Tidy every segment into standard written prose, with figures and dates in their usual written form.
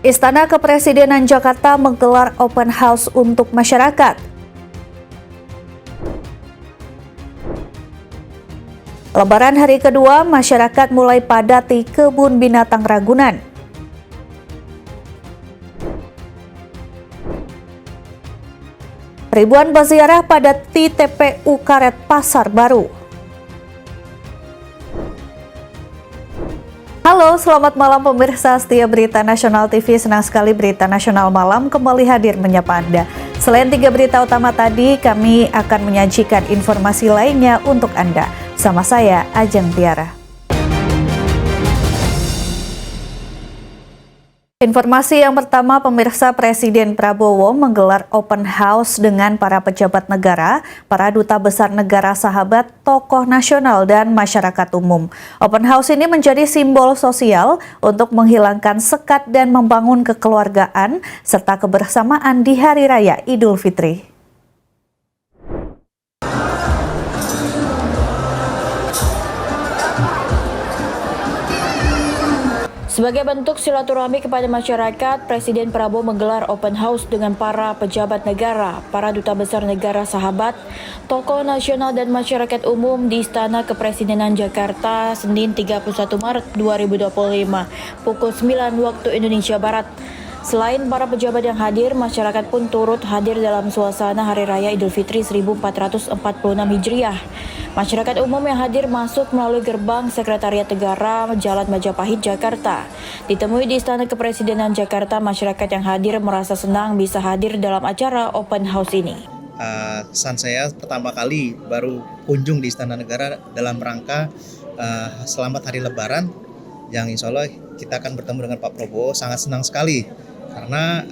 Istana Kepresidenan Jakarta menggelar open house untuk masyarakat. Lebaran hari kedua, masyarakat mulai padati kebun binatang Ragunan. Ribuan berziarah padati TPU Karet Pasar Baru. Halo, selamat malam pemirsa setia Berita Nasional TV. Senang sekali Berita Nasional Malam kembali hadir menyapa Anda. Selain 3 berita utama tadi, kami akan menyajikan informasi lainnya untuk Anda. Sama saya, Ajeng Tiara. Informasi yang pertama, pemirsa, Presiden Prabowo menggelar open house dengan para pejabat negara, para duta besar negara sahabat, tokoh nasional, dan masyarakat umum. Open house ini menjadi simbol sosial untuk menghilangkan sekat dan membangun kekeluargaan serta kebersamaan di Hari Raya Idul Fitri. Sebagai bentuk silaturahmi kepada masyarakat, Presiden Prabowo menggelar open house dengan para pejabat negara, para duta besar negara sahabat, tokoh nasional dan masyarakat umum di Istana Kepresidenan Jakarta, Senin 31 Maret 2025, pukul 9 waktu Indonesia Barat. Selain para pejabat yang hadir, masyarakat pun turut hadir dalam suasana Hari Raya Idul Fitri 1446 Hijriah. Masyarakat umum yang hadir masuk melalui gerbang Sekretariat Negara Jalan Majapahit, Jakarta. Ditemui di Istana Kepresidenan Jakarta, masyarakat yang hadir merasa senang bisa hadir dalam acara open house ini. Kesan saya pertama kali baru kunjung di Istana Negara dalam rangka selamat Hari Lebaran, yang insya Allah kita akan bertemu dengan Pak Prabowo. Sangat senang sekali karena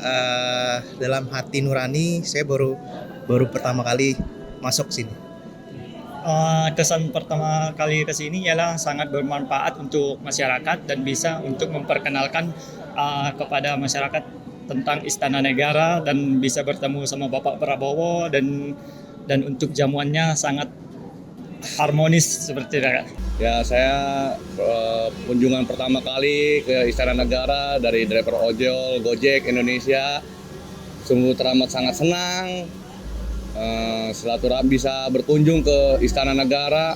dalam hati nurani saya baru pertama kali masuk sini. Kesan pertama kali ke sini ialah sangat bermanfaat untuk masyarakat dan bisa untuk memperkenalkan kepada masyarakat tentang Istana Negara dan bisa bertemu sama Bapak Prabowo dan untuk jamuannya sangat harmonis seperti itu. Ya, saya kunjungan pertama kali ke Istana Negara dari driver ojol Gojek Indonesia. Sungguh teramat sangat senang. Silaturahmi bisa berkunjung ke Istana Negara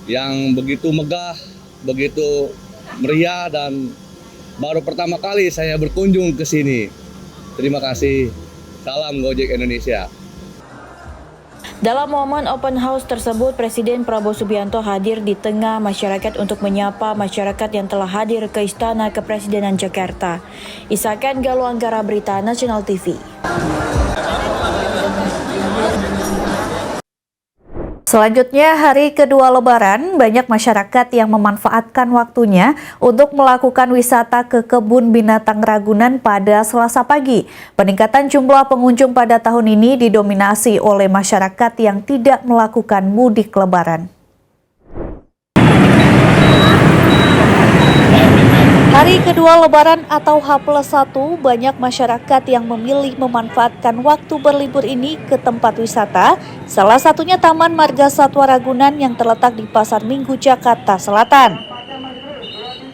yang begitu megah, begitu meriah, dan baru pertama kali saya berkunjung ke sini. Terima kasih. Salam Gojek Indonesia. Dalam momen open house tersebut, Presiden Prabowo Subianto hadir di tengah masyarakat untuk menyapa masyarakat yang telah hadir ke Istana Kepresidenan Jakarta. Isakan Galuanggara, Berita Nasional TV. Selanjutnya, hari kedua Lebaran, banyak masyarakat yang memanfaatkan waktunya untuk melakukan wisata ke kebun binatang Ragunan pada Selasa pagi. Peningkatan jumlah pengunjung pada tahun ini didominasi oleh masyarakat yang tidak melakukan mudik Lebaran. Hari kedua Lebaran atau H+1, banyak masyarakat yang memilih memanfaatkan waktu berlibur ini ke tempat wisata, salah satunya Taman Marga Satwa Ragunan yang terletak di Pasar Minggu, Jakarta Selatan.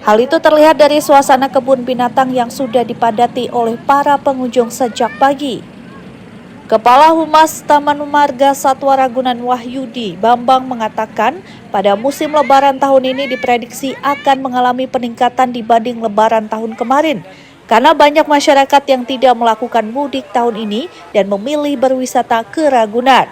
Hal itu terlihat dari suasana kebun binatang yang sudah dipadati oleh para pengunjung sejak pagi. Kepala Humas Taman Marga Satwa Ragunan Wahyudi Bambang mengatakan pada musim Lebaran tahun ini diprediksi akan mengalami peningkatan dibanding Lebaran tahun kemarin karena banyak masyarakat yang tidak melakukan mudik tahun ini dan memilih berwisata ke Ragunan.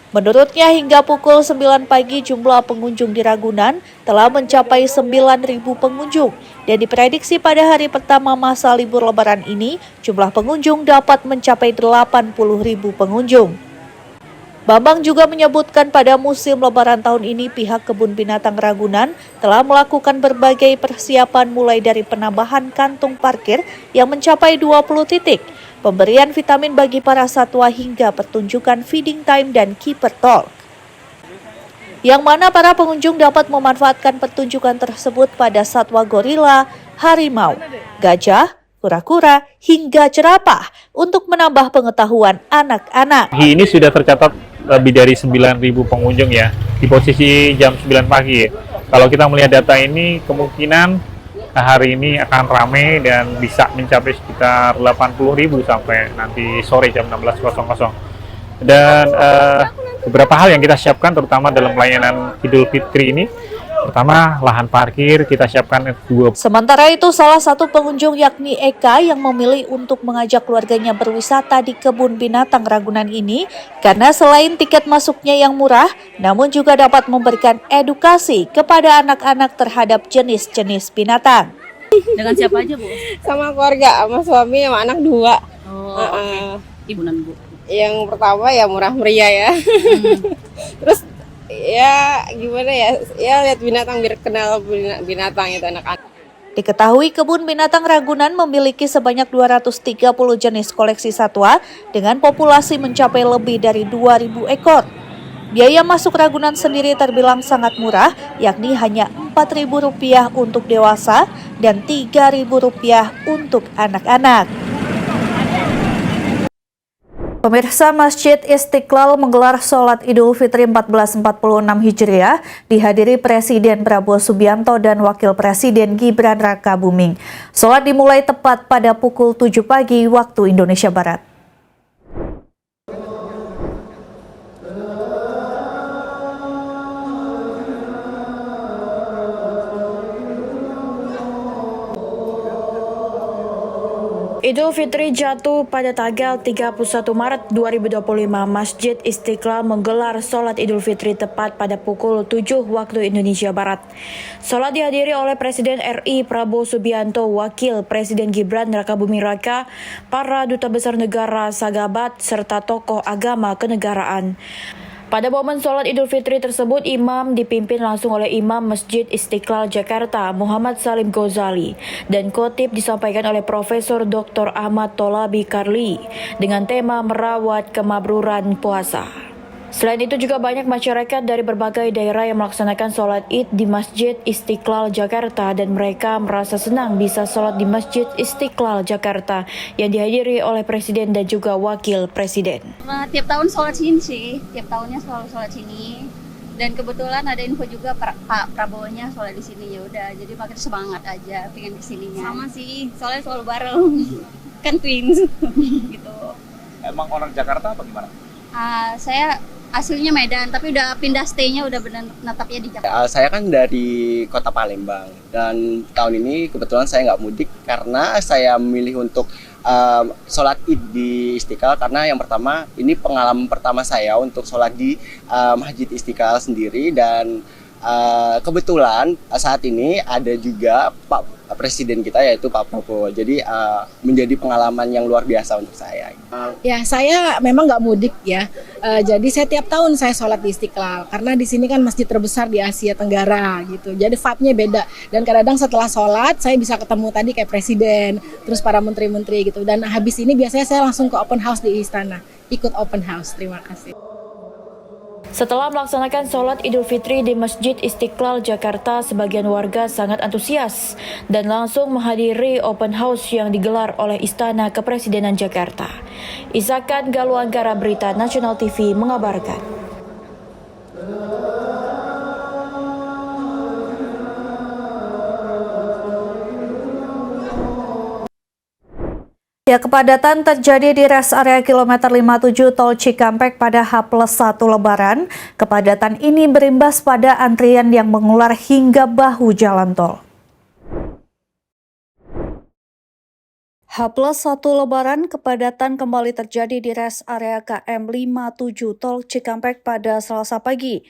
Menurutnya hingga pukul 9 pagi jumlah pengunjung di Ragunan telah mencapai 9.000 pengunjung dan diprediksi pada hari pertama masa libur Lebaran ini jumlah pengunjung dapat mencapai 80.000 pengunjung. Bambang juga menyebutkan pada musim Lebaran tahun ini pihak Kebun Binatang Ragunan telah melakukan berbagai persiapan mulai dari penambahan kantung parkir yang mencapai 20 titik, pemberian vitamin bagi para satwa hingga pertunjukan feeding time dan keeper talk. Yang mana para pengunjung dapat memanfaatkan pertunjukan tersebut pada satwa gorila, harimau, gajah, kura-kura, hingga jerapah untuk menambah pengetahuan anak-anak. Ini sudah tercatat lebih dari 9.000 pengunjung ya, di posisi jam 9 pagi. Kalau kita melihat data ini, kemungkinan hari ini akan ramai dan bisa mencapai sekitar 80.000 sampai nanti sore jam 16.00. Dan beberapa hal yang kita siapkan terutama dalam pelayanan Idul Fitri ini. Pertama, lahan parkir kita siapkan 2. Sementara itu, salah satu pengunjung yakni Eka yang memilih untuk mengajak keluarganya berwisata di kebun binatang Ragunan ini karena selain tiket masuknya yang murah, namun juga dapat memberikan edukasi kepada anak-anak terhadap jenis-jenis binatang. Dengan siapa aja, Bu? Sama keluarga, sama suami, sama anak 2. Oh, oke. Ibunan, Bu. Yang pertama ya murah meriah ya. Terus ya gimana ya lihat binatang biar kenal binatang itu anak-anak. Diketahui kebun binatang Ragunan memiliki sebanyak 230 jenis koleksi satwa dengan populasi mencapai lebih dari 2.000 ekor. Biaya masuk Ragunan sendiri terbilang sangat murah, yakni hanya Rp4.000 untuk dewasa dan Rp3.000 untuk anak-anak. Pemirsa, Masjid Istiqlal menggelar sholat Idul Fitri 1446 Hijriah dihadiri Presiden Prabowo Subianto dan Wakil Presiden Gibran Rakabuming. Sholat dimulai tepat pada pukul 7 pagi waktu Indonesia Barat. Idul Fitri jatuh pada tanggal 31 Maret 2025. Masjid Istiqlal menggelar sholat Idul Fitri tepat pada pukul 7 waktu Indonesia Barat. Sholat dihadiri oleh Presiden RI Prabowo Subianto, Wakil Presiden Gibran Rakabuming Raka, para duta besar negara, sahabat, serta tokoh agama kenegaraan. Pada momen sholat Idul Fitri tersebut, imam dipimpin langsung oleh Imam Masjid Istiqlal Jakarta, Muhammad Salim Ghazali, dan khotib disampaikan oleh Profesor Dr. Ahmad Tolabi Karli dengan tema merawat kemabruran puasa. Selain itu juga banyak masyarakat dari berbagai daerah yang melaksanakan sholat Id di Masjid Istiqlal Jakarta dan mereka merasa senang bisa sholat di Masjid Istiqlal Jakarta yang dihadiri oleh Presiden dan juga Wakil Presiden. Tiap tahun sholat sini sih, tiap tahunnya selalu sholat sini. Dan kebetulan ada info juga Pak Prabowo-nya sholat di sini, ya udah jadi makin semangat aja pengen kesininya. Sama sih, soalnya selalu bareng, kan twins gitu. Emang orang Jakarta apa gimana? Saya aslinya Medan, tapi udah pindah stay-nya udah benar natapnya di Jakarta. Saya kan dari kota Palembang dan tahun ini kebetulan saya nggak mudik karena saya memilih untuk sholat Id di Istiqlal karena yang pertama ini pengalaman pertama saya untuk sholat di Masjid Istiqlal sendiri dan kebetulan saat ini ada juga Pak Presiden kita yaitu Pak Prabowo, jadi menjadi pengalaman yang luar biasa untuk saya. Ya, saya memang nggak mudik ya, jadi saya tiap tahun saya sholat di Istiqlal karena di sini kan masjid terbesar di Asia Tenggara gitu, jadi vibe-nya beda dan kadang-kadang setelah sholat saya bisa ketemu tadi kayak Presiden, terus para menteri-menteri gitu dan habis ini biasanya saya langsung ke open house di Istana, ikut open house. Terima kasih. Setelah melaksanakan sholat Idul Fitri di Masjid Istiqlal Jakarta, sebagian warga sangat antusias dan langsung menghadiri open house yang digelar oleh Istana Kepresidenan Jakarta. Isakan Galuangkara, Berita Nasional TV mengabarkan. Ya, kepadatan terjadi di rest area kilometer 57 Tol Cikampek pada H+1 Lebaran. Kepadatan ini berimbas pada antrian yang mengular hingga bahu jalan tol. H+1 Lebaran, kepadatan kembali terjadi di rest area KM 57 Tol Cikampek pada Selasa pagi.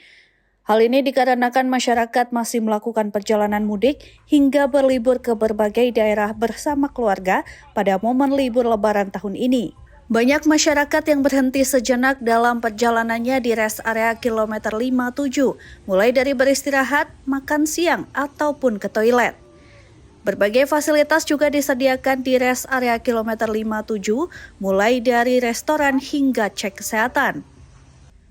Hal ini dikarenakan masyarakat masih melakukan perjalanan mudik hingga berlibur ke berbagai daerah bersama keluarga pada momen libur Lebaran tahun ini. Banyak masyarakat yang berhenti sejenak dalam perjalanannya di rest area kilometer 57, mulai dari beristirahat, makan siang, ataupun ke toilet. Berbagai fasilitas juga disediakan di rest area kilometer 57, mulai dari restoran hingga cek kesehatan.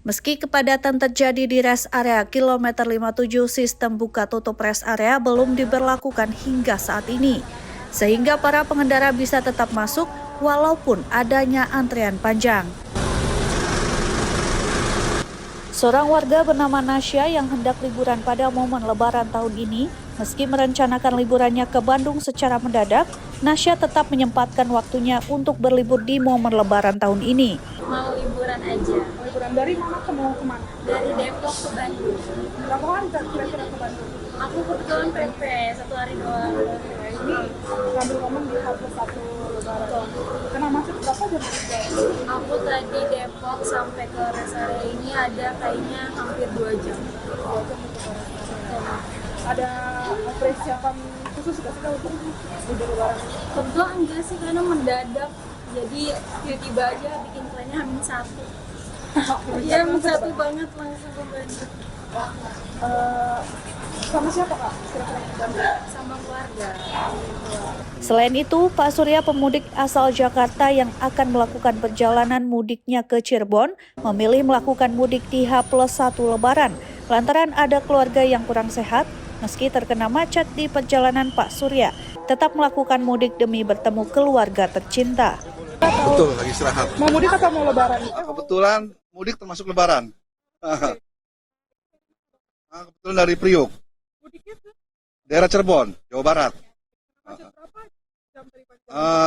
Meski kepadatan terjadi di rest area kilometer 57, sistem buka tutup rest area belum diberlakukan hingga saat ini, sehingga para pengendara bisa tetap masuk walaupun adanya antrean panjang. Seorang warga bernama Nasya yang hendak liburan pada momen Lebaran tahun ini, meski merencanakan liburannya ke Bandung secara mendadak, Nasya tetap menyempatkan waktunya untuk berlibur di momen Lebaran tahun ini. Mau liburan aja. Liburan dari mana ke mau kemana? Dari Depok ke Bandung. Berapa hari kira-kira ke Bandung? Aku kebetulan PP 1 hari doang. Ini ngambil momen di H+1 Lebaran. Kena macet berapa jam? Aku tadi Depok sampai ke rest area ini ada kayaknya hampir 2 jam. Ada persiapan khusus nggak sih kalau untuk libur Lebaran? Kebetulan enggak sih karena mendadak. Jadi tiba-tiba aja bikin plannya H-1. Iya, H-1 banget langsung ke Bandung. Sama siapa Kak? Kira-kira Sama keluarga. Selain itu, Pak Surya, pemudik asal Jakarta yang akan melakukan perjalanan mudiknya ke Cirebon, memilih melakukan mudik di H+1 Lebaran, lantaran ada keluarga yang kurang sehat. Meski terkena macet di perjalanan, Pak Surya tetap melakukan mudik demi bertemu keluarga tercinta. Betul, lagi istirahat. mau mudik atau mau Lebaran? Kebetulan mudik termasuk Lebaran. Kebetulan dari Priok. Daerah Cirebon, Jawa Barat.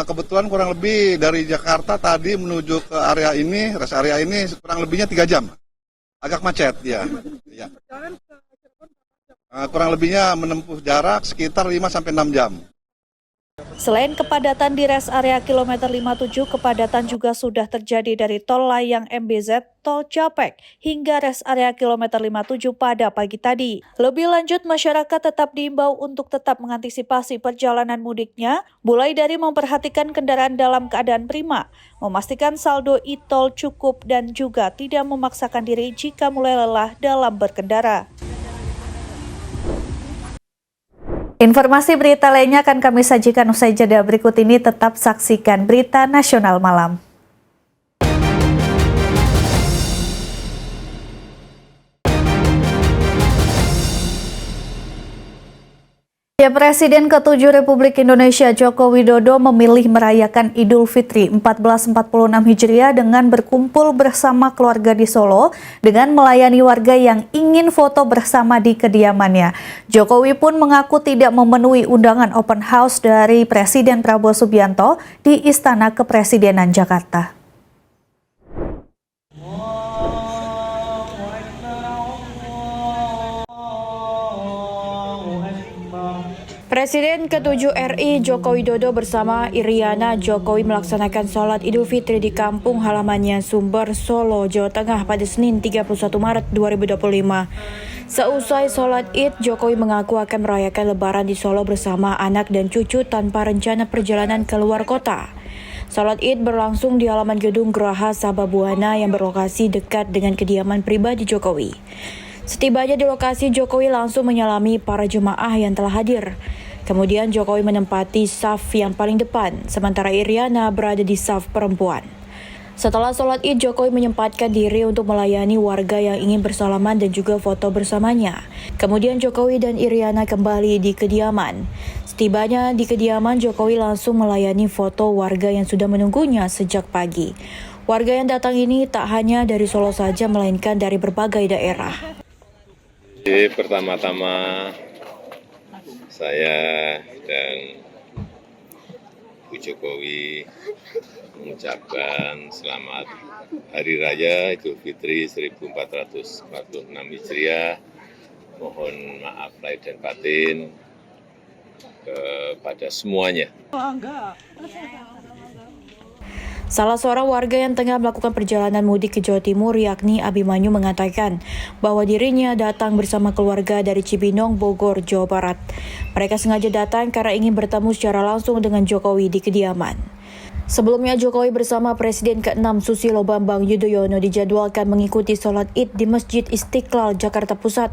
Kebetulan kurang lebih dari Jakarta tadi menuju ke area ini, rest area ini kurang lebihnya 3 jam. Agak macet ya. Kurang lebihnya menempuh jarak sekitar 5-6 jam. Selain kepadatan di rest area kilometer 57, kepadatan juga sudah terjadi dari tol layang MBZ, tol Japek, hingga rest area kilometer 57 pada pagi tadi. Lebih lanjut, masyarakat tetap diimbau untuk tetap mengantisipasi perjalanan mudiknya, mulai dari memperhatikan kendaraan dalam keadaan prima, memastikan saldo e-tol cukup, dan juga tidak memaksakan diri jika mulai lelah dalam berkendara. Informasi berita lainnya akan kami sajikan usai jeda berikut ini. Tetap saksikan Berita Nasional Malam. Ya, Presiden ke-7 Republik Indonesia Joko Widodo memilih merayakan Idul Fitri 1446 Hijriah dengan berkumpul bersama keluarga di Solo dengan melayani warga yang ingin foto bersama di kediamannya. Jokowi pun mengaku tidak memenuhi undangan open house dari Presiden Prabowo Subianto di Istana Kepresidenan Jakarta. Presiden ke-7 RI Joko Widodo bersama Iriana Jokowi melaksanakan sholat Idul Fitri di kampung halamannya Sumber, Solo, Jawa Tengah pada Senin 31 Maret 2025. Seusai sholat Id, Jokowi mengaku akan merayakan Lebaran di Solo bersama anak dan cucu tanpa rencana perjalanan ke luar kota. Sholat Id berlangsung di halaman gedung Geraha Sababwana yang berlokasi dekat dengan kediaman pribadi Jokowi. Setibanya di lokasi, Jokowi langsung menyalami para jemaah yang telah hadir. Kemudian Jokowi menempati saf yang paling depan, sementara Iriana berada di saf perempuan. Setelah sholat Id, Jokowi menyempatkan diri untuk melayani warga yang ingin bersalaman dan juga foto bersamanya. Kemudian Jokowi dan Iriana kembali di kediaman. Setibanya di kediaman, Jokowi langsung melayani foto warga yang sudah menunggunya sejak pagi. Warga yang datang ini tak hanya dari Solo saja, melainkan dari berbagai daerah. Pertama-tama saya dan Bu Jokowi mengucapkan selamat Hari Raya Idul Fitri 1446 Hijriah. Mohon maaf lahir dan batin kepada semuanya. Salah seorang warga yang tengah melakukan perjalanan mudik ke Jawa Timur, yakni Abimanyu, mengatakan bahwa dirinya datang bersama keluarga dari Cibinong, Bogor, Jawa Barat. Mereka sengaja datang karena ingin bertemu secara langsung dengan Jokowi di kediaman. Sebelumnya, Jokowi bersama Presiden ke-6 Susilo Bambang Yudhoyono dijadwalkan mengikuti sholat Id di Masjid Istiqlal, Jakarta Pusat,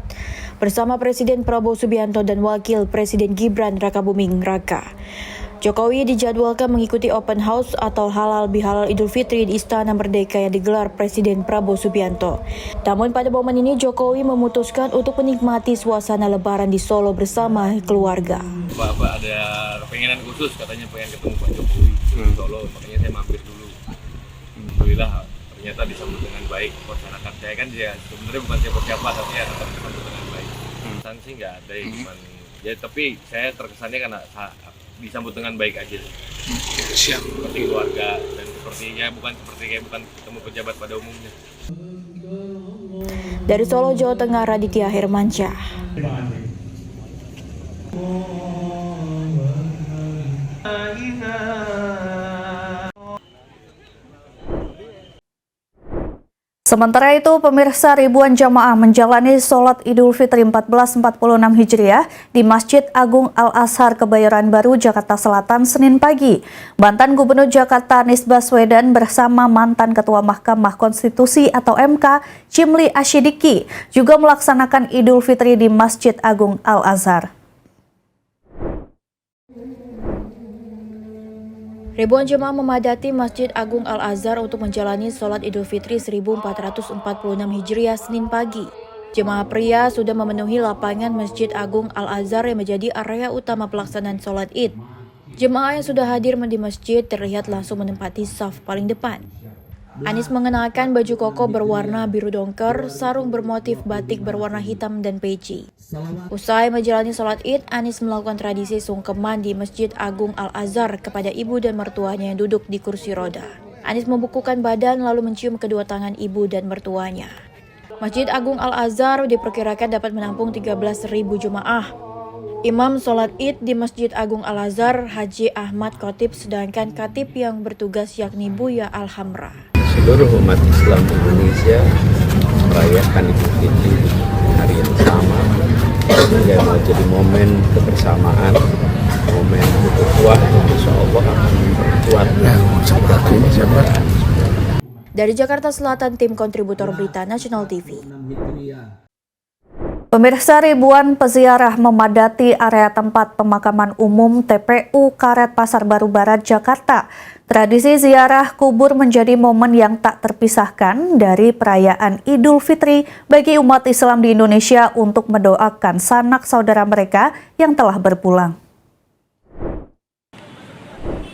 bersama Presiden Prabowo Subianto dan Wakil Presiden Gibran Rakabuming Raka. Jokowi dijadwalkan mengikuti open house atau halal bihalal Idul Fitri di Istana Merdeka yang digelar Presiden Prabowo Subianto. Namun pada momen ini Jokowi memutuskan untuk menikmati suasana Lebaran di Solo bersama keluarga. Bapak ada keinginan khusus, katanya pengen ketemu Pak Jokowi di Solo, makanya saya mampir dulu. Alhamdulillah ternyata disambut dengan baik masyarakat. Saya kan ya sebenarnya bukan siapa-siapa, tapi ya tetap disambut dengan baik. Pesan sih nggak ada ya, cuman ya tapi saya terkesannya karena disambut dengan baik aja. Siap. Seperti keluarga dan sepertinya bukan ketemu pejabat pada umumnya. Dari Solo, Jawa Tengah, Raditya Hermansyah. Sementara itu, pemirsa, ribuan jamaah menjalani sholat Idul Fitri 1446 Hijriah di Masjid Agung Al-Azhar Kebayoran Baru, Jakarta Selatan, Senin pagi. Mantan Gubernur Jakarta Anies Baswedan bersama mantan Ketua Mahkamah Konstitusi atau MK, Chimli Asyidiki, juga melaksanakan Idul Fitri di Masjid Agung Al-Azhar. Ribuan jemaah memadati Masjid Agung Al-Azhar untuk menjalani sholat Idul Fitri 1446 Hijriah Senin pagi. Jemaah pria sudah memenuhi lapangan Masjid Agung Al-Azhar yang menjadi area utama pelaksanaan sholat Id. Jemaah yang sudah hadir di masjid terlihat langsung menempati saf paling depan. Anies mengenakan baju koko berwarna biru dongker, sarung bermotif batik berwarna hitam dan peci. Usai menjalani sholat Id, Anies melakukan tradisi sungkeman di Masjid Agung Al-Azhar kepada ibu dan mertuanya yang duduk di kursi roda. Anies membukukan badan lalu mencium kedua tangan ibu dan mertuanya. Masjid Agung Al-Azhar diperkirakan dapat menampung 13.000 jemaah. Imam sholat Id di Masjid Agung Al-Azhar, Haji Ahmad Khotib, sedangkan khatib yang bertugas yakni Buya Al-Hamra. Seluruh umat Islam Indonesia merayakan Idul Fitri hari yang sama, sehingga menjadi momen kebersamaan, momen ukhuwah yang insya Allah akan memperkuat persaudaraan. Dari Jakarta Selatan, tim kontributor Berita Nasional TV. Pemirsa, ribuan peziarah memadati area tempat pemakaman umum TPU Karet Pasar Baru Barat, Jakarta. Tradisi ziarah kubur menjadi momen yang tak terpisahkan dari perayaan Idul Fitri bagi umat Islam di Indonesia untuk mendoakan sanak saudara mereka yang telah berpulang.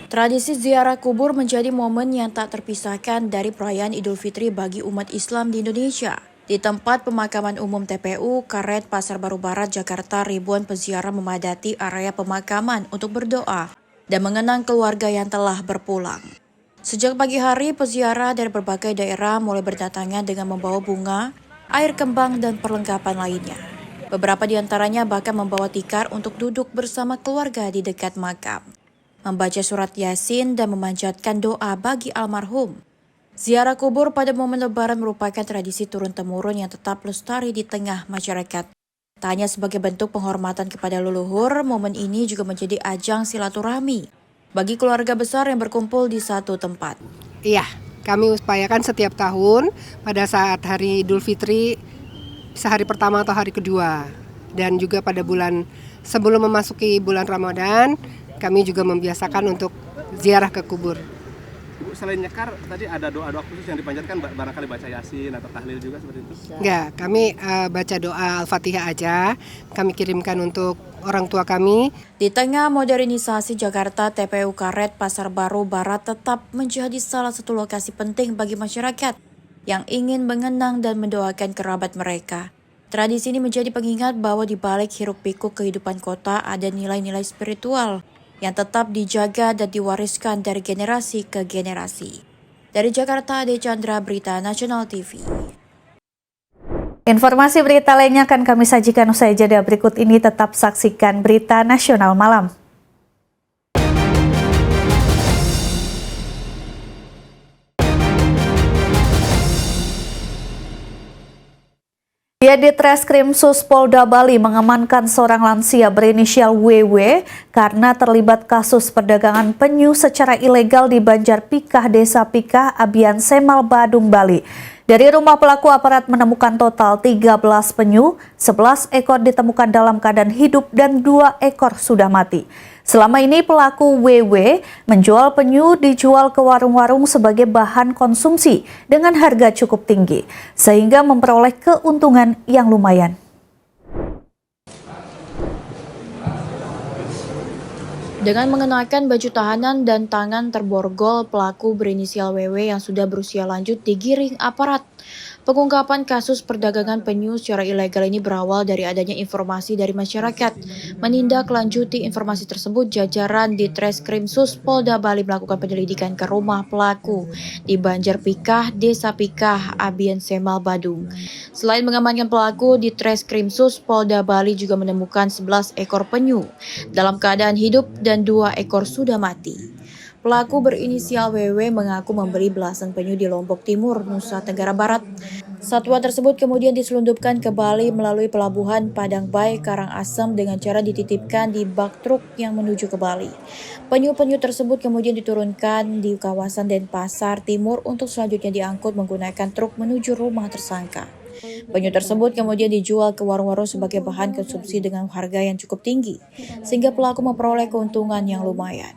Tradisi ziarah kubur menjadi momen yang tak terpisahkan dari perayaan Idul Fitri bagi umat Islam di Indonesia. Di tempat pemakaman umum TPU Karet Pasar Baru Barat, Jakarta, ribuan peziarah memadati area pemakaman untuk berdoa dan mengenang keluarga yang telah berpulang. Sejak pagi hari, peziarah dari berbagai daerah mulai berdatangan dengan membawa bunga, air kembang, dan perlengkapan lainnya. Beberapa di antaranya bahkan membawa tikar untuk duduk bersama keluarga di dekat makam, membaca surat Yasin, dan memanjatkan doa bagi almarhum. Ziarah kubur pada momen Lebaran merupakan tradisi turun-temurun yang tetap lestari di tengah masyarakat. Tak hanya sebagai bentuk penghormatan kepada leluhur, momen ini juga menjadi ajang silaturahmi bagi keluarga besar yang berkumpul di satu tempat. Iya, kami upayakan setiap tahun pada saat hari Idul Fitri, sehari pertama atau hari kedua. Dan juga pada bulan sebelum memasuki bulan Ramadan, kami juga membiasakan untuk ziarah ke kubur. Ibu, selain nyekar, tadi ada doa-doa khusus yang dipanjatkan, barangkali baca Yasin atau tahlil juga seperti itu? Enggak, kami baca doa Al-Fatihah aja, kami kirimkan untuk orang tua kami. Di tengah modernisasi Jakarta, TPU Karet Pasar Baru Barat tetap menjadi salah satu lokasi penting bagi masyarakat yang ingin mengenang dan mendoakan kerabat mereka. Tradisi ini menjadi pengingat bahwa di balik hiruk-pikuk kehidupan kota ada nilai-nilai spiritual yang tetap dijaga dan diwariskan dari generasi ke generasi. Dari Jakarta, Ade Chandra, Berita Nasional TV. Informasi berita lainnya akan kami sajikan usai jeda berikut ini. Tetap saksikan Berita Nasional Malam. Ditreskrim Sus Polda Bali mengamankan seorang lansia berinisial WW karena terlibat kasus perdagangan penyu secara ilegal di Banjar Pikah, Desa Pikah, Abian Semal, Badung, Bali. Dari rumah pelaku, aparat menemukan total 13 penyu, 11 ekor ditemukan dalam keadaan hidup dan 2 ekor sudah mati. Selama ini pelaku WW menjual penyu dijual ke warung-warung sebagai bahan konsumsi dengan harga cukup tinggi, sehingga memperoleh keuntungan yang lumayan. Dengan mengenakan baju tahanan dan tangan terborgol, pelaku berinisial WW yang sudah berusia lanjut digiring aparat. Pengungkapan kasus perdagangan penyu secara ilegal ini berawal dari adanya informasi dari masyarakat. Menindaklanjuti informasi tersebut, jajaran di Treskrimsus Polda Bali melakukan penyelidikan ke rumah pelaku di Banjar Pikah, Desa Pikah, Abian Semal, Badung. Selain mengamankan pelaku, di Treskrimsus Polda Bali juga menemukan 11 ekor penyu dalam keadaan hidup dan 2 ekor sudah mati. Pelaku berinisial WW mengaku membeli belasan penyu di Lombok Timur, Nusa Tenggara Barat. Satwa tersebut kemudian diselundupkan ke Bali melalui pelabuhan Padang Bay, Karangasem dengan cara dititipkan di bak truk yang menuju ke Bali. Penyu-penyu tersebut kemudian diturunkan di kawasan Denpasar Timur untuk selanjutnya diangkut menggunakan truk menuju rumah tersangka. Penyu tersebut kemudian dijual ke warung-warung sebagai bahan konsumsi dengan harga yang cukup tinggi, sehingga pelaku memperoleh keuntungan yang lumayan.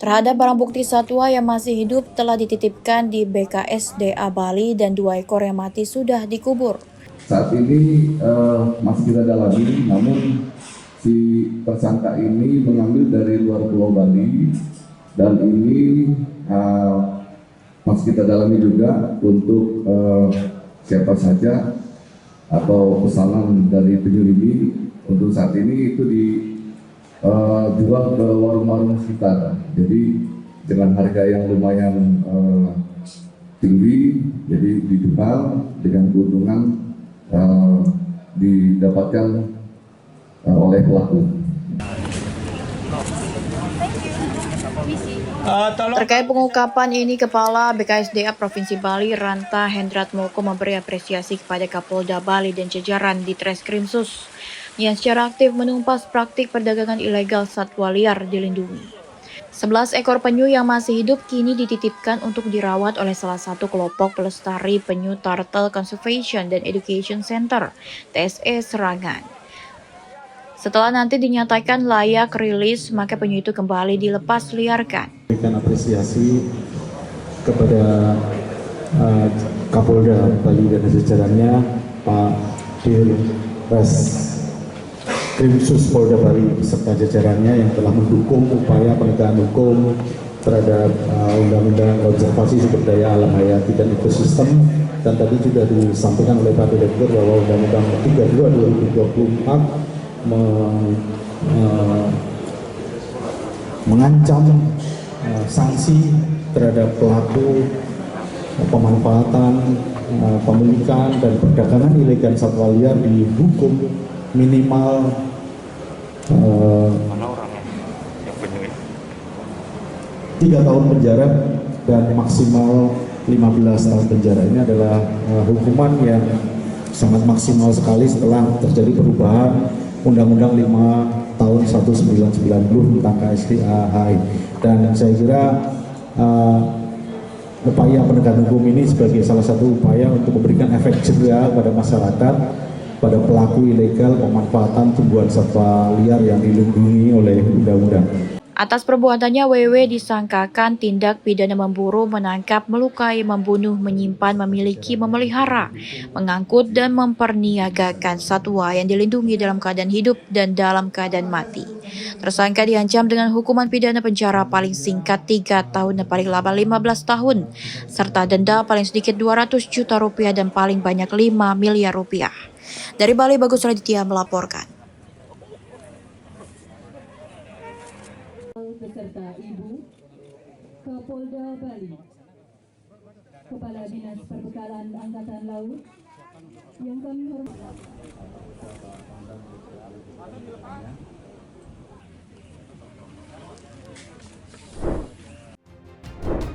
Terhadap barang bukti satwa yang masih hidup telah dititipkan di BKSDA Bali dan 2 ekor yang mati sudah dikubur. Saat ini masih kita dalami, namun si tersangka ini mengambil dari luar Pulau Bali dan ini masih kita dalami juga untuk siapa saja atau pesanan dari penyu ini. Untuk saat ini itu dijual ke warung-warung sekitar. Jadi dengan harga yang lumayan tinggi, jadi dijual dengan keuntungan didapatkan oleh pelaku. Terkait pengungkapan ini, Kepala BKSDA Provinsi Bali Ranta Hendrat Moko memberi apresiasi kepada Kapolda Bali dan jajaran di Treskrimsus yang secara aktif menumpas praktik perdagangan ilegal satwa liar dilindungi. 11 ekor penyu yang masih hidup kini dititipkan untuk dirawat oleh salah satu kelompok pelestari penyu Turtle Conservation dan Education Center, TSE Serangan. Setelah nanti dinyatakan layak rilis, maka penyu itu kembali dilepas liarkan. Berikan apresiasi kepada Kapolda Bali dan jajarannya, Pak Dirres Krimsus Polda Bali beserta jajarannya yang telah mendukung upaya penegakan hukum terhadap Undang-Undang Konservasi Sumber Daya Alam Hayati dan Ekosistem, dan tadi sudah disampaikan oleh Pak Direktur bahwa Undang-Undang 32 2024 mengancam sanksi terhadap pelaku pemanfaatan, pemilikan dan perdagangan ilegal satwa liar dihukum minimal 3 tahun penjara dan maksimal 15 tahun penjara. Ini adalah hukuman yang sangat maksimal sekali setelah terjadi perubahan Undang-Undang 5 tahun 1990 tentang KSDA. Dan saya kira upaya penegakan hukum ini sebagai salah satu upaya untuk memberikan efek jerah pada masyarakat, pada pelaku ilegal pemanfaatan tumbuhan satwa liar yang dilindungi oleh undang-undang. Atas perbuatannya, WW disangkakan tindak pidana memburu, menangkap, melukai, membunuh, menyimpan, memiliki, memelihara, mengangkut, dan memperniagakan satwa yang dilindungi dalam keadaan hidup dan dalam keadaan mati. Tersangka diancam dengan hukuman pidana penjara paling singkat 3 tahun dan paling lama 15 tahun, serta denda paling sedikit 200 juta rupiah dan paling banyak 5 miliar rupiah. Dari Bali, Bagus Raditya melaporkan. Beserta Ibu Kapolda Bali, Kepala Dinas Perbekalan Angkatan Laut yang kami hormati.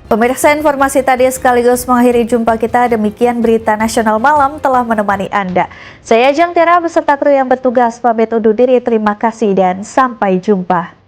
Pemirsa, informasi tadi sekaligus mengakhiri jumpa kita. Demikian berita nasional malam telah menemani Anda. Saya Jang Tera beserta kru yang bertugas pamit undur diri. Terima kasih dan sampai jumpa.